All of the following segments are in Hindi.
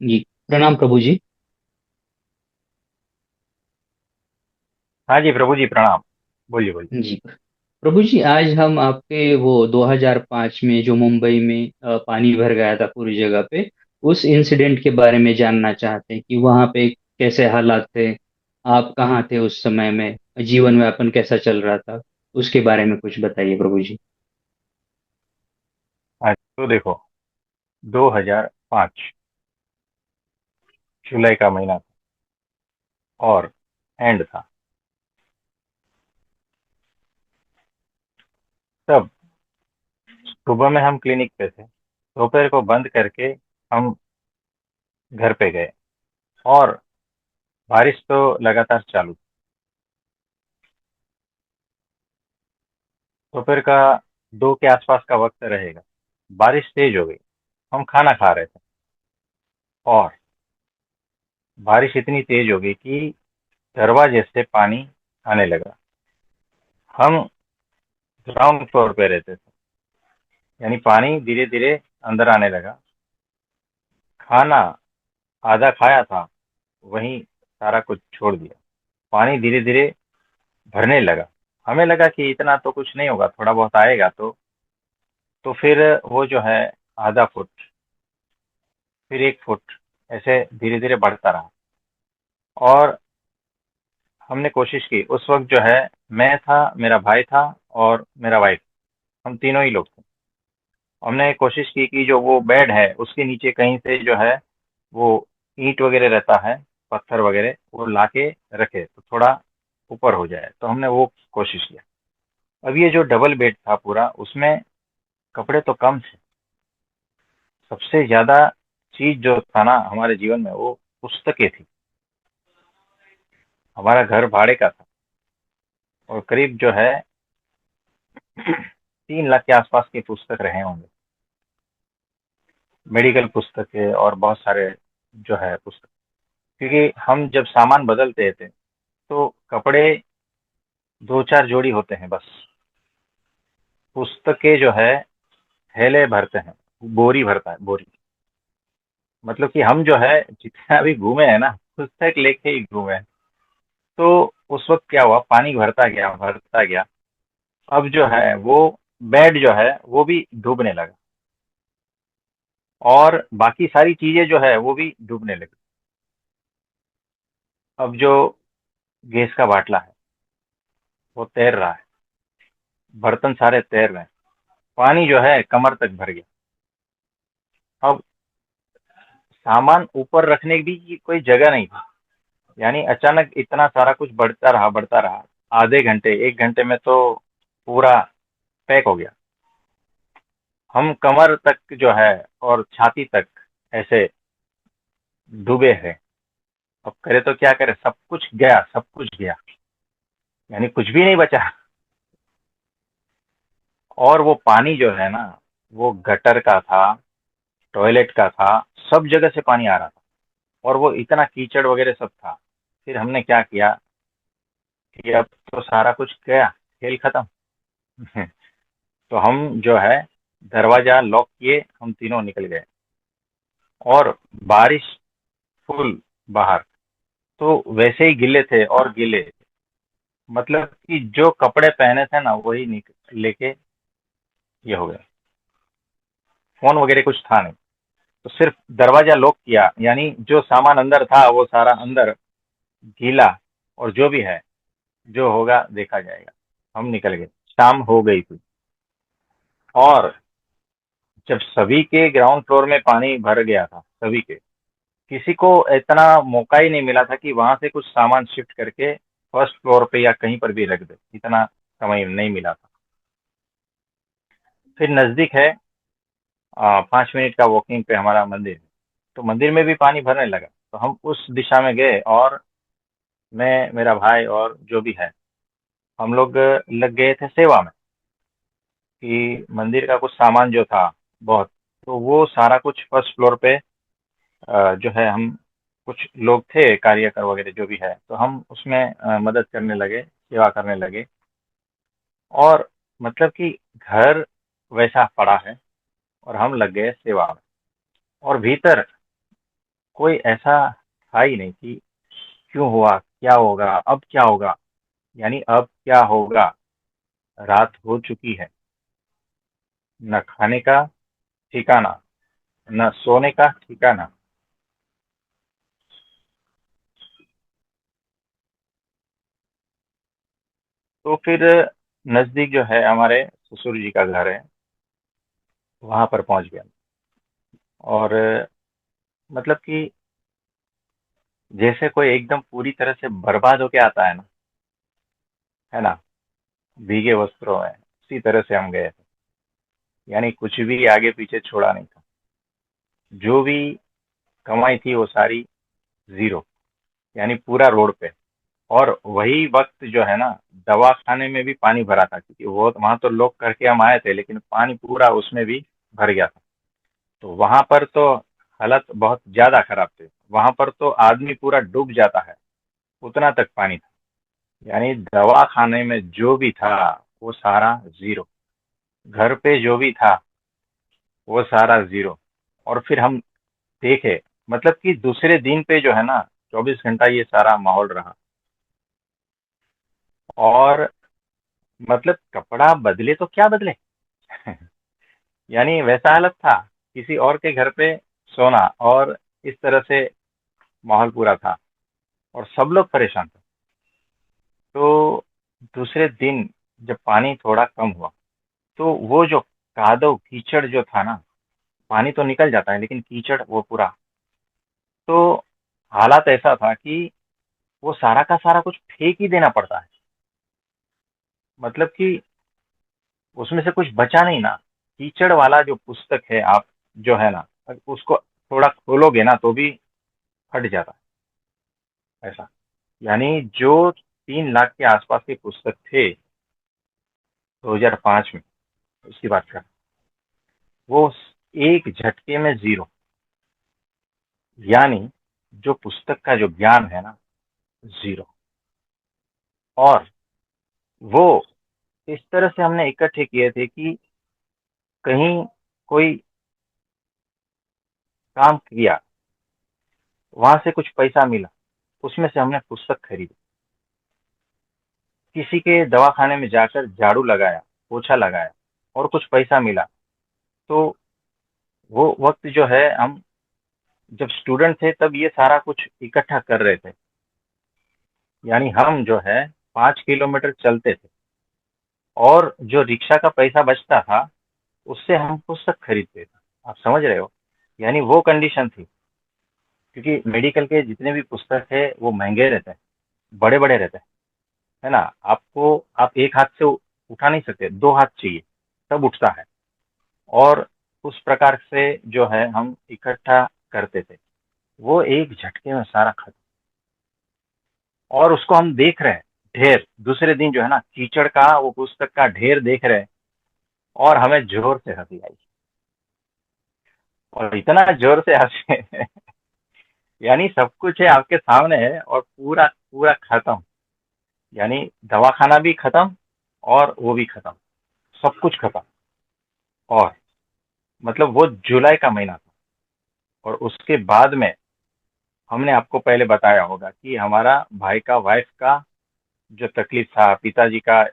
जी। प्रणाम प्रभु जी। हाँ जी प्रभु जी, प्रणाम। बोलिए बोलिए। जी प्रभु जी, आज हम आपके वो 2005 में जो मुंबई में पानी भर गया था पूरी जगह पे, उस इंसिडेंट के बारे में जानना चाहते हैं कि वहाँ पे कैसे हालात थे। आप कहाँ थे उस समय में, जीवन यापन कैसा चल रहा था, उसके बारे में कुछ बताइए प्रभु जी। आज तो देखो, 2005 जुलाई का महीना था और एंड था। तब सुबह में हम क्लिनिक पे थे, दोपहर को बंद करके हम घर पे गए और बारिश तो लगातार चालू थी। दोपहर का 2 के आसपास का वक्त रहेगा। बारिश तेज हो गई। हम खाना खा रहे थे और बारिश इतनी तेज हो गई कि दरवाजे से पानी आने लगा। हम ग्राउंड फ्लोर पे रहते थे, यानी पानी धीरे धीरे अंदर आने लगा। खाना आधा खाया था, वहीं सारा कुछ छोड़ दिया। पानी धीरे धीरे भरने लगा। हमें लगा कि इतना तो कुछ नहीं होगा, थोड़ा बहुत आएगा तो फिर वो जो है आधा फुट, फिर 1 फुट, ऐसे धीरे धीरे बढ़ता रहा। और हमने कोशिश की। उस वक्त जो है मैं था, मेरा भाई था और मेरा वाइफ, हम तीनों ही लोग थे। हमने कोशिश की कि जो वो बेड है उसके नीचे कहीं से जो है वो ईंट वगैरह रहता है, पत्थर वगैरह, वो लाके रखे तो थोड़ा ऊपर हो जाए। तो हमने वो कोशिश किया। अब ये जो डबल बेड था पूरा, उसमें कपड़े तो कम थे। सबसे ज्यादा चीज जो था ना हमारे जीवन में, वो पुस्तकें थी। हमारा घर भाड़े का था और करीब जो है 3 लाख के आसपास की पुस्तक रहे होंगे। मेडिकल पुस्तकें और बहुत सारे जो है पुस्तक। क्योंकि हम जब सामान बदलते थे तो कपड़े 2 4 जोड़ी होते हैं बस। पुस्तकें जो है थैले भरते हैं, बोरी भरता है, बोरी। मतलब कि हम जो है जितना भी घूमे हैं ना, पुस्तक लेके ही घूमे हैं। तो उस वक्त क्या हुआ, पानी भरता गया भरता गया। अब जो है वो बेड जो है वो भी डूबने लगा और बाकी सारी चीजें जो है वो भी डूबने लगी। अब जो गैस का बाटला है वो तैर रहा है, बर्तन सारे तैर रहे हैं। पानी जो है कमर तक भर गया। अब सामान ऊपर रखने की कोई जगह नहीं थी। यानी अचानक इतना सारा कुछ बढ़ता रहा बढ़ता रहा। आधे घंटे 1 घंटे में तो पूरा पैक हो गया। हम कमर तक जो है और छाती तक ऐसे डूबे हैं। अब करे तो क्या करे, सब कुछ गया, सब कुछ गया। यानी कुछ भी नहीं बचा। और वो पानी जो है ना, वो गटर का था, टॉयलेट का था, सब जगह से पानी आ रहा था। और वो इतना कीचड़ वगैरह सब था। फिर हमने क्या किया कि अब तो सारा कुछ गया, खेल खत्म। तो हम जो है दरवाजा लॉक किए, हम तीनों निकल गए। और बारिश फुल बाहर। तो वैसे ही गिले थे और गिले। मतलब कि जो कपड़े पहने थे ना वही लेके ये हो गए। फोन वगैरह कुछ था नहीं। तो सिर्फ दरवाजा लॉक किया, यानी जो सामान अंदर था वो सारा अंदर गीला। और जो भी है, जो होगा देखा जाएगा। हम निकल गए। शाम हो गई थी और जब सभी के ग्राउंड फ्लोर में पानी भर गया था, सभी के, किसी को इतना मौका ही नहीं मिला था कि वहां से कुछ सामान शिफ्ट करके फर्स्ट फ्लोर पे या कहीं पर भी रख दे। इतना समय नहीं मिला था। फिर नजदीक है 5 मिनट का वॉकिंग पे हमारा मंदिर है। तो मंदिर में भी पानी भरने लगा। तो हम उस दिशा में गए और मैं, मेरा भाई और जो भी है, हम लोग लग गए थे सेवा में। कि मंदिर का कुछ सामान जो था बहुत, तो वो सारा कुछ फर्स्ट फ्लोर पे जो है हम कुछ लोग थे कार्यकर वगैरह जो भी है, तो हम उसमें मदद करने लगे, सेवा करने लगे। और मतलब कि घर वैसा पड़ा है और हम लग गए सेवा में। और भीतर कोई ऐसा था ही नहीं कि क्यों हुआ, क्या होगा, अब क्या होगा, यानी अब क्या होगा। रात हो चुकी है, न खाने का ठिकाना, न सोने का ठिकाना। तो फिर नजदीक जो है हमारे ससुर जी का घर है, वहां पर पहुंच गया। और मतलब कि जैसे कोई एकदम पूरी तरह से बर्बाद होके आता है ना, है ना, भीगे वस्त्रों में, उसी तरह से हम गए थे। यानी कुछ भी आगे पीछे छोड़ा नहीं था। जो भी कमाई थी वो सारी जीरो, यानी पूरा रोड पे। और वही वक्त जो है ना, दवा खाने में भी पानी भरा था, क्योंकि वो वहां तो लोग करके हम आए थे, लेकिन पानी पूरा उसमें भी भर गया था। तो वहां पर तो हालत बहुत ज्यादा खराब थे। वहां पर तो आदमी पूरा डूब जाता है, उतना तक पानी था। यानी दवा खाने में जो भी था वो सारा जीरो, घर पे जो भी था वो सारा जीरो। और फिर हम देखे, मतलब कि दूसरे दिन पे जो है ना, 24 घंटा ये सारा माहौल रहा। और मतलब कपड़ा बदले तो क्या बदले। यानी वैसा हालत था, किसी और के घर पे सोना, और इस तरह से माहौल पूरा था, और सब लोग परेशान थे। तो दूसरे दिन जब पानी थोड़ा कम हुआ, तो वो जो कादव कीचड़ जो था ना, पानी तो निकल जाता है लेकिन कीचड़ वो पूरा। तो हालात ऐसा था कि वो सारा का सारा कुछ फेंक ही देना पड़ता है। मतलब कि उसमें से कुछ बचा नहीं ना। कीचड़ वाला जो पुस्तक है, आप जो है ना, उसको थोड़ा खोलोगे ना तो भी फट जाता है, ऐसा। यानी जो 3 लाख के आसपास के पुस्तक थे 2005 में, उसकी बात कर, वो एक झटके में जीरो। यानी जो पुस्तक का जो ज्ञान है ना, जीरो। और वो इस तरह से हमने इकट्ठे किए थे कि कहीं कोई काम किया, वहां से कुछ पैसा मिला, उसमें से हमने पुस्तक खरीदी। किसी के दवाखाने में जाकर झाड़ू लगाया, पोछा लगाया, और कुछ पैसा मिला। तो वो वक्त जो है, हम जब स्टूडेंट थे तब ये सारा कुछ इकट्ठा कर रहे थे। यानी हम जो है 5 किलोमीटर चलते थे, और जो रिक्शा का पैसा बचता था उससे हम पुस्तक खरीदते थे। आप समझ रहे हो, यानी वो कंडीशन थी। क्योंकि मेडिकल के जितने भी पुस्तक है वो महंगे रहते हैं, बड़े बड़े रहते हैं, है ना। आपको, आप एक हाथ से उठा नहीं सकते, 2 हाथ चाहिए तब उठता है। और उस प्रकार से जो है हम इकट्ठा करते थे। वो एक झटके में सारा खत्म। और उसको हम देख रहे हैं, ढेर दूसरे दिन जो है ना, कीचड़ का वो पुस्तक का ढेर देख रहे हैं। और हमें जोर से हंसी आई, और इतना जोर से हंसे। यानी सब कुछ है आपके सामने है, और पूरा पूरा खत्म। यानी दवाखाना भी खत्म, और वो भी खत्म, सब कुछ खत्म। और मतलब वो जुलाई का महीना था। और उसके बाद में हमने आपको पहले बताया होगा कि हमारा भाई का वाइफ का जो तकलीफ था, पिताजी का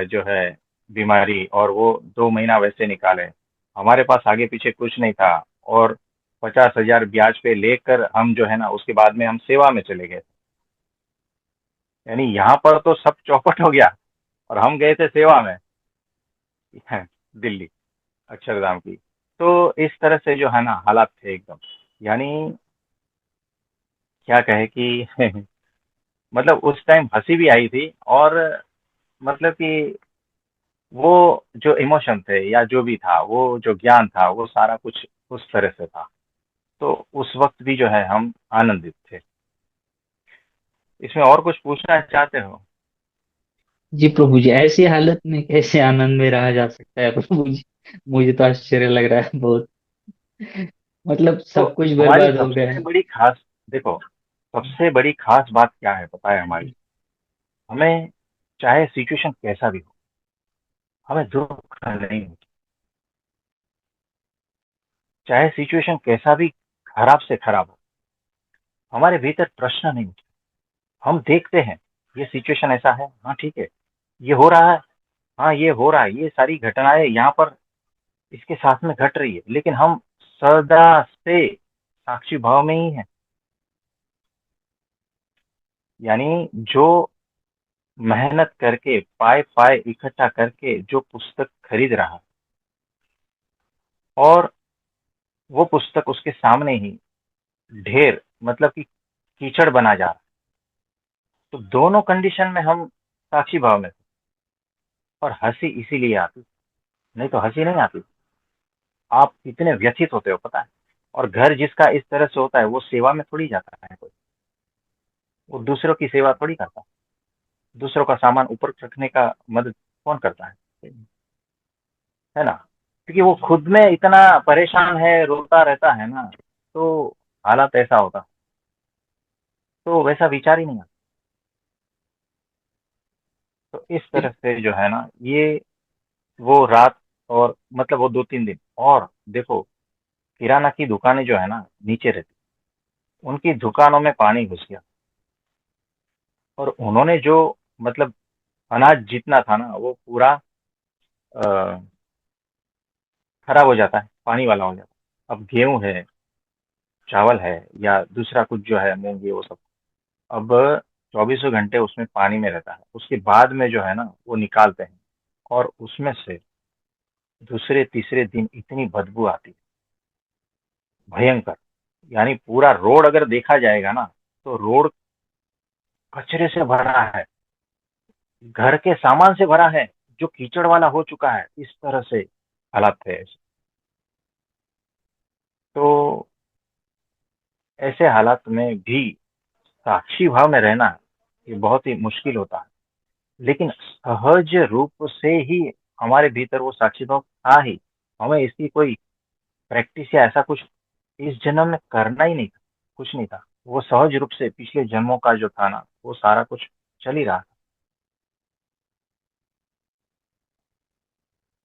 जो है बीमारी, और वो 2 महीना वैसे निकाले। हमारे पास आगे पीछे कुछ नहीं था। और 50,000 ब्याज पे लेकर हम जो है ना, उसके बाद में हम सेवा में चले गए। यानी यहाँ पर तो सब चौपट हो गया, और हम गए थे सेवा में। दिल्ली, अक्षरधाम की। तो इस तरह से जो है ना हालात थे एकदम। यानी क्या कहे कि मतलब उस टाइम हंसी भी आई थी। और मतलब कि वो जो इमोशन थे या जो भी था, वो जो ज्ञान था, वो सारा कुछ उस तरह से था। तो उस वक्त भी जो है हम आनंदित थे। इसमें और कुछ पूछना चाहते हो? जी प्रभु जी, ऐसी हालत में कैसे आनंद में रहा जा सकता है प्रभु जी। मुझे तो आश्चर्य लग रहा है बहुत। मतलब तो सब कुछ हमारी बर्बाद हो गया सबसे है। बड़ी खास, देखो, सबसे बड़ी खास बात क्या है पता है हमारी? हमें चाहे सिचुएशन कैसा भी हो, हमें दुख नहीं होता। चाहे सिचुएशन कैसा भी खराब से खराब हो, हमारे भीतर प्रश्न नहीं उठते। हम देखते हैं, ये सिचुएशन ऐसा है, हाँ ठीक है, ये हो रहा है, हाँ ये हो रहा है, ये सारी घटनाएं यहाँ पर इसके साथ में घट रही है, लेकिन हम सदा से साक्षी भाव में ही हैं। यानी जो मेहनत करके पाए पाए इकट्ठा करके जो पुस्तक खरीद रहा, और वो पुस्तक उसके सामने ही ढेर, मतलब कि कीचड़ बना जा रहा, तो दोनों कंडीशन में हम साक्षी भाव में थे। और हंसी इसीलिए आती, नहीं तो हंसी नहीं आती। आप कितने व्यथित होते हो पता है। और घर जिसका इस तरह से होता है वो सेवा में थोड़ी जाता है कोई, वो दूसरों की सेवा थोड़ी करता है। दूसरों का सामान ऊपर रखने का मदद कौन करता है ना। क्योंकि वो खुद में इतना परेशान है, रोता रहता है ना, तो हालात ऐसा होता, तो वैसा विचार ही नहीं आता। तो इस तरह से जो है ना, ये वो रात, और मतलब वो 2-3 दिन, और देखो किराना की दुकानें जो है ना नीचे रहती, उनकी दुकानों में पानी घुस गया, और उन्होंने जो, मतलब अनाज जितना था ना वो पूरा अ, खराब हो जाता है, पानी वाला हो जाता है। अब गेहूं है, चावल है, या दूसरा कुछ जो है मूंग, ये वो सब, अब 24 घंटे उसमें पानी में रहता है, उसके बाद में जो है ना वो निकालते हैं, और उसमें से दूसरे तीसरे दिन इतनी बदबू आती है, भयंकर। यानी पूरा रोड अगर देखा जाएगा ना, तो रोड कचरे से भरा है, घर के सामान से भरा है, जो कीचड़ वाला हो चुका है, इस तरह से हालात थे ऐसे। तो ऐसे हालात में भी साक्षी भाव में रहना, ये बहुत ही मुश्किल होता है। लेकिन सहज रूप से ही हमारे भीतर वो साक्षी भाव था ही। हमें इसकी कोई प्रैक्टिस या ऐसा कुछ इस जन्म में करना ही नहीं था, कुछ नहीं था। वो सहज रूप से पिछले जन्मों का जो था ना, वो सारा कुछ चल ही रहा था।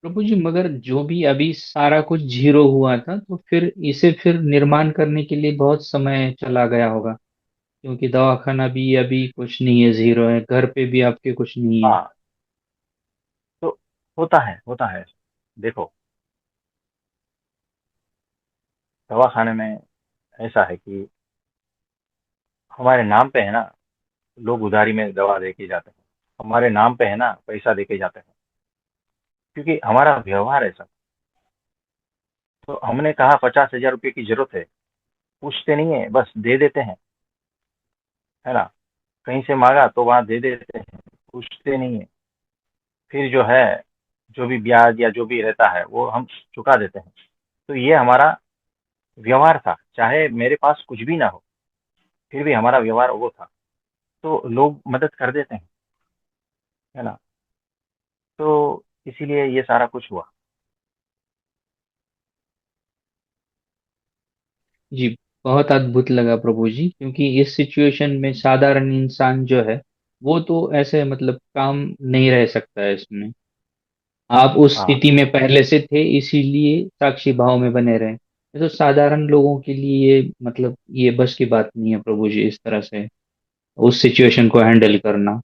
प्रभु जी, मगर जो भी अभी सारा कुछ जीरो हुआ था, तो फिर इसे फिर निर्माण करने के लिए बहुत समय चला गया होगा, क्योंकि दवाखाना भी अभी कुछ नहीं है, जीरो है, घर पे भी आपके कुछ नहीं है। हाँ, तो होता है, होता है। देखो, दवाखाने में ऐसा है कि हमारे नाम पे है ना, लोग उधारी में दवा दे के जाते हैं, हमारे नाम पे है ना पैसा दे के जाते हैं, क्योंकि हमारा व्यवहार ऐसा। तो हमने कहा 50,000 रुपये की जरूरत है, पूछते नहीं है, बस दे देते हैं, है ना। कहीं से मांगा तो वहां दे देते हैं, पूछते नहीं है। फिर जो है, जो भी ब्याज या जो भी रहता है वो हम चुका देते हैं। तो ये हमारा व्यवहार था, चाहे मेरे पास कुछ भी ना हो, फिर भी हमारा व्यवहार वो था। तो लोग मदद कर देते हैं, है ना। तो इसीलिए ये सारा कुछ हुआ। जी, बहुत अद्भुत लगा प्रभु जी, क्योंकि इस सिचुएशन में साधारण इंसान जो है, वो तो ऐसे मतलब काम नहीं रह सकता है इसमें। आप उस हाँ, स्थिति में पहले से थे, इसीलिए साक्षी भाव में बने रहे। ये तो साधारण लोगों के लिए ये मतलब ये बस की बात नहीं है प्रभु जी, इस तरह से उस सिचुएशन को हैंडल करना,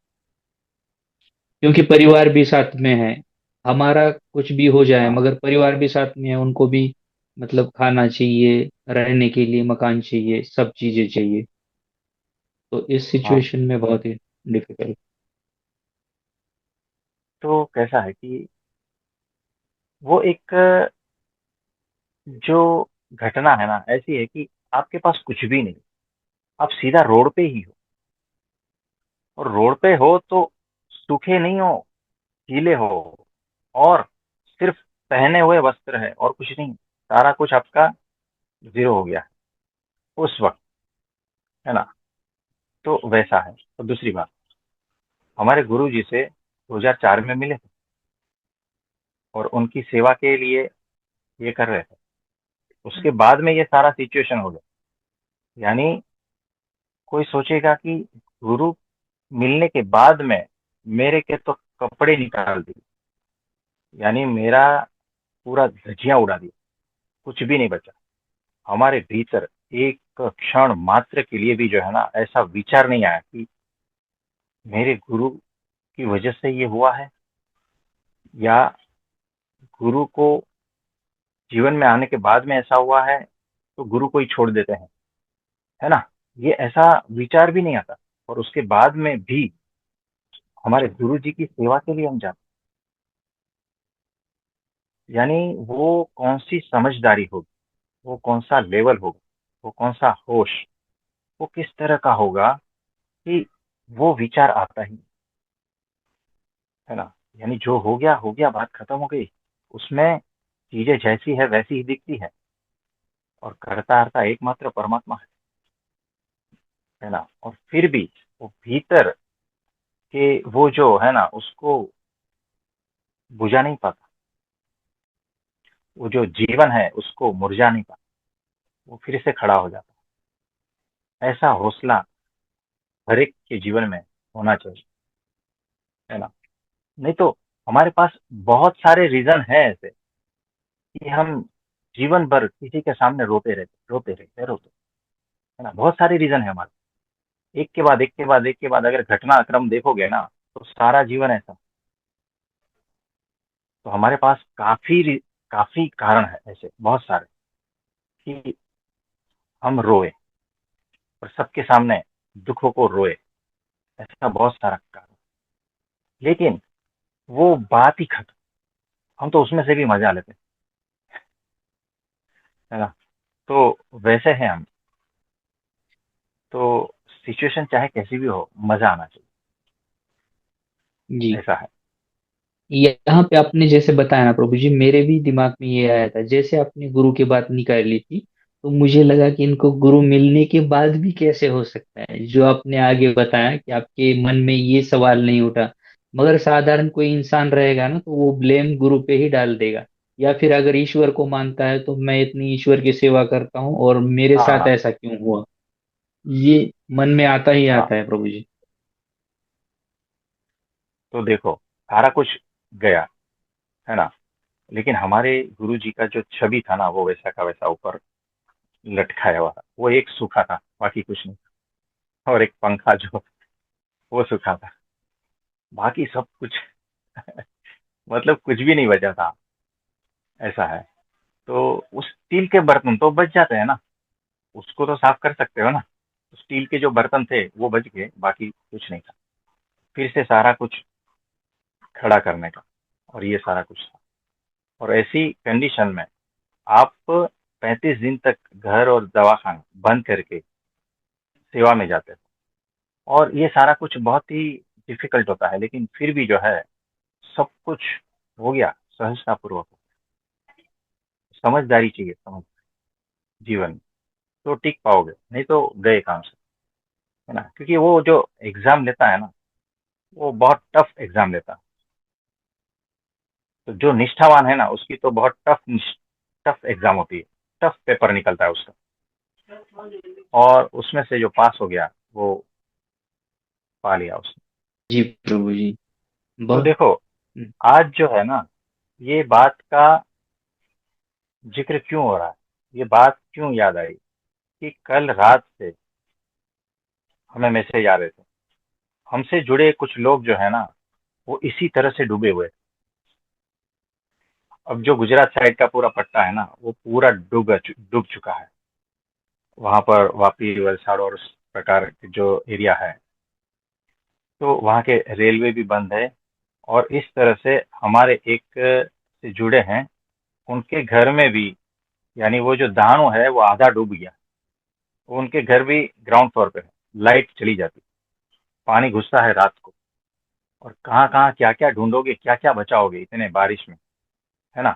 क्योंकि परिवार भी साथ में है। हमारा कुछ भी हो जाए, हाँ, मगर परिवार भी साथ में है, उनको भी मतलब खाना चाहिए, रहने के लिए मकान चाहिए, सब चीजें चाहिए। तो इस हाँ। सिचुएशन में बहुत ही डिफिकल्ट। तो कैसा है कि वो एक जो घटना है ना ऐसी है कि आपके पास कुछ भी नहीं, आप सीधा रोड पे ही हो। और रोड पे हो तो सूखे नहीं हो, गीले हो, और सिर्फ पहने हुए वस्त्र है और कुछ नहीं, सारा कुछ आपका जीरो हो गया है उस वक्त, है ना। तो वैसा है। और दूसरी बात, हमारे गुरु जी से 2004 में मिले थे, और उनकी सेवा के लिए ये कर रहे थे। उसके बाद में ये सारा सिचुएशन हो गया। यानी कोई सोचेगा कि गुरु मिलने के बाद में मेरे के तो कपड़े निकाल दिए, यानी मेरा पूरा धज्जियां उड़ा दी, कुछ भी नहीं बचा। हमारे भीतर एक क्षण मात्र के लिए भी जो है ना ऐसा विचार नहीं आया कि मेरे गुरु की वजह से ये हुआ है, या गुरु को जीवन में आने के बाद में ऐसा हुआ है तो गुरु को ही छोड़ देते हैं, है ना? ये ऐसा विचार भी नहीं आता। और उसके बाद में भी हमारे गुरु जी की सेवा के लिए हम जाते हैं। यानी वो कौन सी समझदारी होगी, वो कौन सा लेवल होगा, वो कौन सा होश, वो किस तरह का होगा कि वो विचार आता ही, है ना? यानी जो हो गया, बात खत्म हो गई। उसमें चीजें जैसी है वैसी ही दिखती है, और करता हरता एकमात्र परमात्मा है ना? और फिर भी वो भीतर के वो जो है ना उसको बुझा नहीं पाता, वो जो जीवन है उसको मुरझा नहीं पाता, वो फिर से खड़ा हो जाता है। ऐसा हौसला हर एक के जीवन में होना चाहिए, है ना? नहीं तो हमारे पास बहुत सारे रीजन है ऐसे कि हम जीवन भर किसी के सामने रोते, है ना? बहुत सारे रीजन है हमारे, एक के बाद एक के बाद एक के बाद अगर घटनाक्रम देखोगे ना तो सारा जीवन ऐसा। तो हमारे पास काफी कारण है ऐसे बहुत सारे कि हम रोए और सबके सामने दुखों को रोए, ऐसा बहुत सारा कारण। लेकिन वो बात ही खत्म, हम तो उसमें से भी मजा लेते हैं, है ना? तो वैसे हैं हम। तो सिचुएशन चाहे कैसी भी हो, मजा आना चाहिए, जी। ऐसा है। यहाँ पे आपने जैसे बताया ना प्रभु जी, मेरे भी दिमाग में ये आया था जैसे आपने गुरु की बात निकाली थी। तो मुझे लगा कि इनको गुरु मिलने के बाद भी कैसे हो सकता है, जो आपने आगे बताया कि आपके मन में ये सवाल नहीं उठा। मगर साधारण कोई इंसान रहेगा ना तो वो ब्लेम गुरु पे ही डाल देगा। या फिर अगर ईश्वर को मानता है तो मैं इतनी ईश्वर की सेवा करता हूँ और मेरे हाँ साथ हाँ ऐसा क्यों हुआ। ये मन में आता ही हाँ। आता है प्रभु जी। तो देखो, सारा कुछ गया, है ना? लेकिन हमारे गुरु जी का जो छवि था ना वो वैसा का वैसा ऊपर लटकाया हुआ था। वो एक सूखा था, बाकी कुछ नहीं था। और एक पंखा जो वो सूखा था, बाकी सब कुछ मतलब कुछ भी नहीं बचा था, ऐसा है। तो उस स्टील के बर्तन तो बच जाते हैं ना, उसको तो साफ कर सकते हो ना। स्टील के जो बर्तन थे वो बच गए, बाकी कुछ नहीं था। फिर से सारा कुछ खड़ा करने का, और ये सारा कुछ था। और ऐसी कंडीशन में आप 35 दिन तक घर और दवाखाना बंद करके सेवा में जाते हो, और ये सारा कुछ बहुत ही डिफिकल्ट होता है, लेकिन फिर भी जो है सब कुछ हो गया सहजतापूर्वक। समझदारी चाहिए, समझ जीवन में, तो टिक पाओगे, नहीं तो गए काम से, है ना? क्योंकि वो जो एग्जाम लेता है ना वो बहुत टफ एग्जाम लेता है। तो जो निष्ठावान है ना उसकी तो बहुत टफ एग्जाम होती है, टफ पेपर निकलता है उसका, और उसमें से जो पास हो गया वो पा लिया उसने। जी प्रभु जी। तो बहुत। देखो, आज जो है ना ये बात का जिक्र क्यों हो रहा है, ये बात क्यों याद आई, कि कल रात से हमें मैसेज आ रहे थे, हमसे जुड़े कुछ लोग जो है ना वो इसी तरह से डूबे हुए हैं। अब जो गुजरात साइड का पूरा पट्टा है ना वो पूरा डूब चुका है। वहां पर वापी, वलसाड़ और उस प्रकार के जो एरिया है, तो वहाँ के रेलवे भी बंद है। और इस तरह से हमारे एक से जुड़े हैं, उनके घर में भी, यानी वो जो दानव है वो आधा डूब गया। उनके घर भी ग्राउंड फ्लोर पे है, लाइट चली जाती, पानी घुसता है रात को, और कहाँ कहाँ क्या क्या ढूंढोगे, क्या क्या बचाओगे इतने बारिश में, है ना?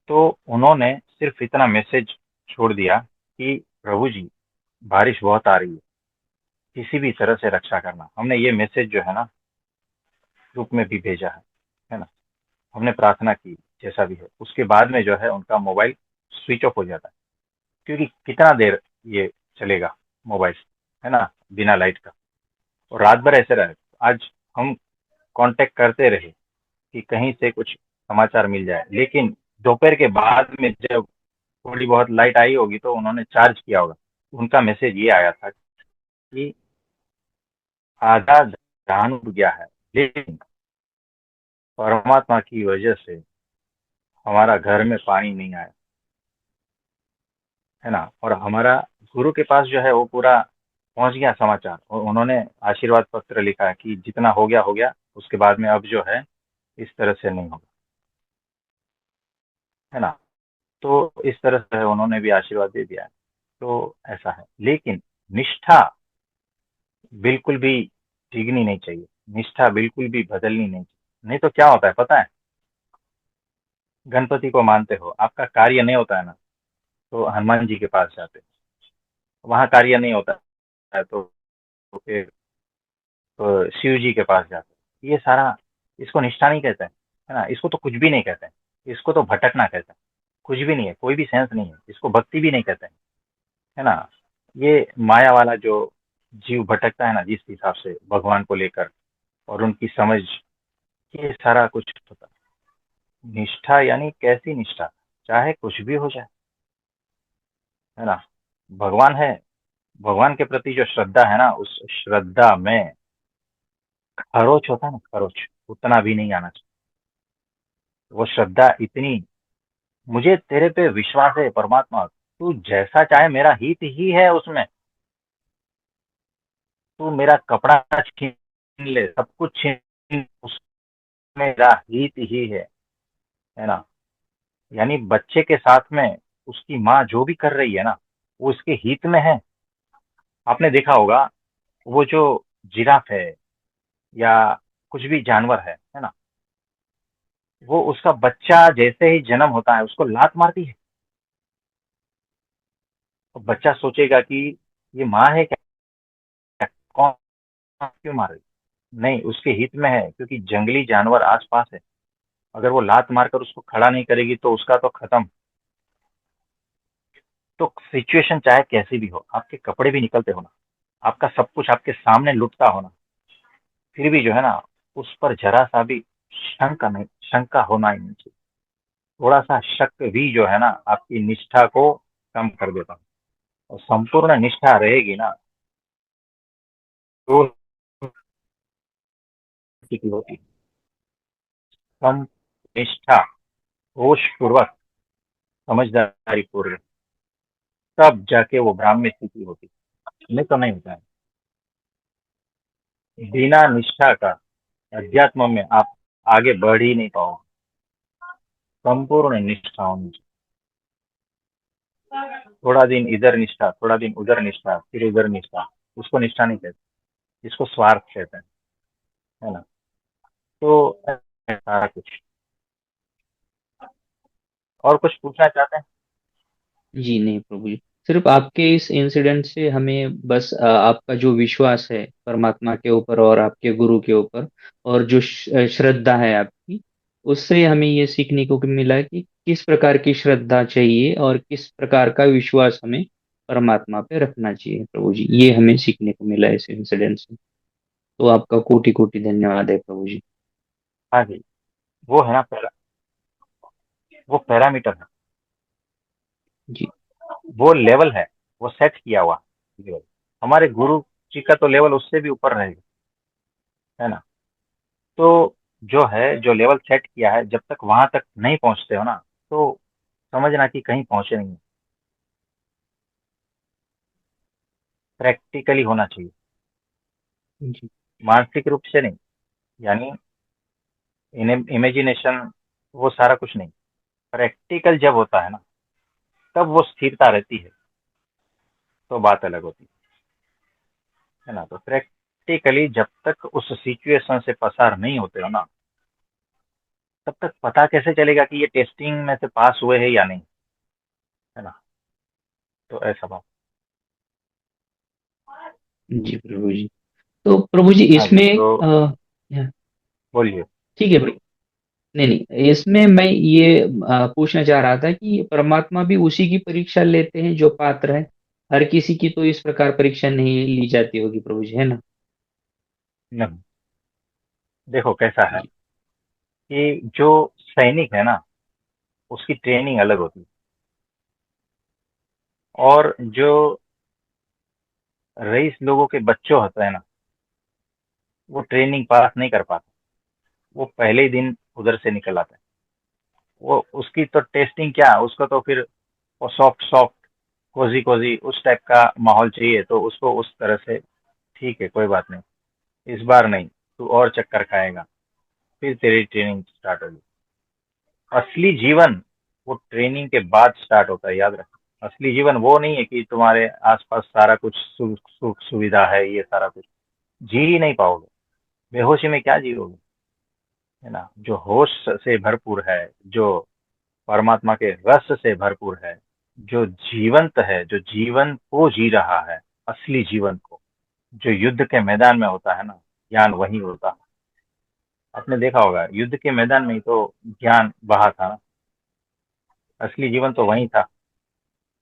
तो उन्होंने सिर्फ इतना मैसेज छोड़ दिया कि प्रभु जी बारिश बहुत आ रही है, किसी भी तरह से रक्षा करना। हमने ये मैसेज जो है ना ग्रुप में भी भेजा है ना? हमने प्रार्थना की, जैसा भी है। उसके बाद में जो है उनका मोबाइल स्विच ऑफ हो जाता है, क्योंकि कितना देर ये चलेगा मोबाइल, है ना, बिना लाइट का। और रात भर ऐसे रहे। आज हम कांटेक्ट करते रहे कि कहीं से कुछ समाचार मिल जाए, लेकिन दोपहर के बाद में जब थोड़ी बहुत लाइट आई होगी तो उन्होंने चार्ज किया होगा, उनका मैसेज ये आया था कि आधा धान उड़ गया है, लेकिन परमात्मा की वजह से हमारा घर में पानी नहीं आया, है ना। और हमारा गुरु के पास जो है वो पूरा पहुंच गया समाचार, और उन्होंने आशीर्वाद पत्र लिखा है कि जितना हो गया, उसके बाद में अब जो है इस तरह से नहीं होगा, है ना। तो इस तरह से उन्होंने भी आशीर्वाद दे दिया है। तो ऐसा है, लेकिन निष्ठा बिल्कुल भी डिगनी नहीं चाहिए, निष्ठा बिल्कुल भी बदलनी नहीं चाहिए। नहीं तो क्या होता है पता है, गणपति को मानते हो, आपका कार्य नहीं होता है ना, तो हनुमान जी के पास जाते हो, वहां कार्य नहीं होता है तो फिर शिव जी के पास जाते हो। ये सारा, इसको निष्ठा नहीं कहते हैं, है ना। इसको तो कुछ भी नहीं कहते हैं, इसको तो भटकना कहते हैं। कुछ भी नहीं है, कोई भी सेंस नहीं है, इसको भक्ति भी नहीं कहते हैं, है ना। ये माया वाला जो जीव भटकता है ना, जिस हिसाब से भगवान को लेकर और उनकी समझ, ये सारा कुछ होता है। निष्ठा यानी कैसी निष्ठा, चाहे कुछ भी हो जाए, है ना। भगवान है, भगवान के प्रति जो श्रद्धा है ना, उस श्रद्धा में खरोच होता है ना, खरोच उतना भी नहीं आना चाहिए। वो श्रद्धा इतनी, मुझे तेरे पे विश्वास है परमात्मा, तू जैसा चाहे, मेरा हित ही है उसमें, तू मेरा कपड़ा छीन ले, सब कुछ छीन, उसमें मेरा हित ही है ना। यानी बच्चे के साथ में उसकी माँ जो भी कर रही है ना, वो उसके हित में है। आपने देखा होगा, वो जो जिराफ है या कुछ भी जानवर है ना, वो उसका बच्चा जैसे ही जन्म होता है उसको लात मारती है। तो बच्चा सोचेगा कि ये माँ है क्या, कौन, क्यों मार रही, नहीं उसके हित में है, क्योंकि जंगली जानवर आसपास है। अगर वो लात मारकर उसको खड़ा नहीं करेगी तो उसका तो खत्म। तो सिचुएशन चाहे कैसी भी हो, आपके कपड़े भी निकलते हो ना, आपका सब कुछ आपके सामने लुटता हो ना, फिर भी जो है ना, उस पर जरा सा भी शंका नहीं, शंका होना ही नहीं चाहिए। थोड़ा सा शक भी जो है ना, आपकी निष्ठा को कम कर देता है। और संपूर्ण निष्ठा रहेगी ना, तो की होती है। कम निष्ठा, होश पूर्वक, समझदारी पूर्वक, तब जाके वो ब्राह्मी स्थिति होती है, नहीं तो नहीं होता है। बिना निष्ठा का अध्यात्म में आप आगे बढ़ ही नहीं पाओगे। संपूर्ण निष्ठा होनी चाहिए। थोड़ा दिन इधर निष्ठा, थोड़ा दिन उधर निष्ठा, फिर उधर निष्ठा, उसको निष्ठा नहीं कहते, इसको स्वार्थ कहते हैं, है ना। तो सारा कुछ, और कुछ पूछना चाहते हैं। जी नहीं प्रभु जी, सिर्फ आपके इस इंसिडेंट से हमें बस आपका जो विश्वास है परमात्मा के ऊपर और आपके गुरु के ऊपर, और जो श्रद्धा है आपकी, उससे हमें ये सीखने को मिला कि किस प्रकार की श्रद्धा चाहिए और किस प्रकार का विश्वास हमें परमात्मा पे रखना चाहिए प्रभु जी। ये हमें सीखने को मिला इस इंसिडेंट से। तो आपका कोटि कोटि धन्यवाद है प्रभु जी। हाँ जी, वो है ना वो पैरामीटर है, जी। वो लेवल है, वो सेट किया हुआ लेवल। हमारे गुरु जी का तो लेवल उससे भी ऊपर रहेगा, है ना। तो जो है, जो लेवल सेट किया है, जब तक वहां तक नहीं पहुंचते हो ना, तो समझना कि कहीं पहुंचे नहीं। प्रैक्टिकली होना चाहिए, जी। मानसिक रूप से नहीं। यानी इमेजिनेशन, वो सारा कुछ नहीं। प्रैक्टिकल जब होता है ना, तब वो स्थिरता रहती है, तो बात अलग होती है ना। तो प्रैक्टिकली जब तक उस सिचुएशन से पसार नहीं होते हो ना, तब तक पता कैसे चलेगा कि ये टेस्टिंग में से पास हुए हैं या नहीं, है ना। तो ऐसा बात। जी प्रभु जी। तो प्रभु जी हाँ जी, इसमें तो या- बोलिए। ठीक है प्रभु। नहीं नहीं, इसमें मैं ये पूछना चाह रहा था कि परमात्मा भी उसी की परीक्षा लेते हैं जो पात्र है। हर किसी की तो इस प्रकार परीक्षा नहीं ली जाती होगी प्रभु जी, है ना। नहीं, देखो कैसा है जी। कि जो सैनिक है ना, उसकी ट्रेनिंग अलग होती है, और जो रईस लोगों के बच्चों होते हैं ना, वो ट्रेनिंग पास नहीं कर पाते, वो पहले ही दिन उधर से निकल आते हैं। वो उसकी तो टेस्टिंग क्या, उसको तो फिर वो सॉफ्ट सॉफ्ट कोजी कोजी उस टाइप का माहौल चाहिए, तो उसको उस तरह से ठीक है, कोई बात नहीं, इस बार नहीं, तू और चक्कर खाएगा, फिर तेरी ट्रेनिंग स्टार्ट होगी। असली जीवन वो ट्रेनिंग के बाद स्टार्ट होता है, याद रख। असली जीवन वो नहीं है कि तुम्हारे आसपास सारा कुछ सुख सुविधा है, ये सारा कुछ जी ही नहीं पाओगे। बेहोशी में क्या जियोगे, है ना। जो होश से भरपूर है, जो परमात्मा के रस से भरपूर है, जो जीवंत है, जो जीवन को जी रहा है, असली जीवन को, जो युद्ध के मैदान में होता है ना, ज्ञान वही होता है। आपने देखा होगा युद्ध के मैदान में ही तो ज्ञान बहा था ना, असली जीवन तो वही था,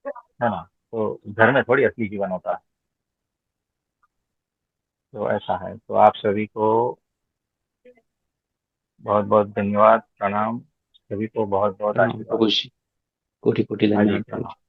है ना। तो घर में थोड़ी असली जीवन होता है। तो ऐसा है, तो आप सभी को बहुत बहुत धन्यवाद, प्रणाम, सभी को बहुत बहुत प्रणाम आशीर्वाद। प्रभु जी। कोटि कोटि हाँ जी, धन्यवाद प्रभु प्रणाम। जी।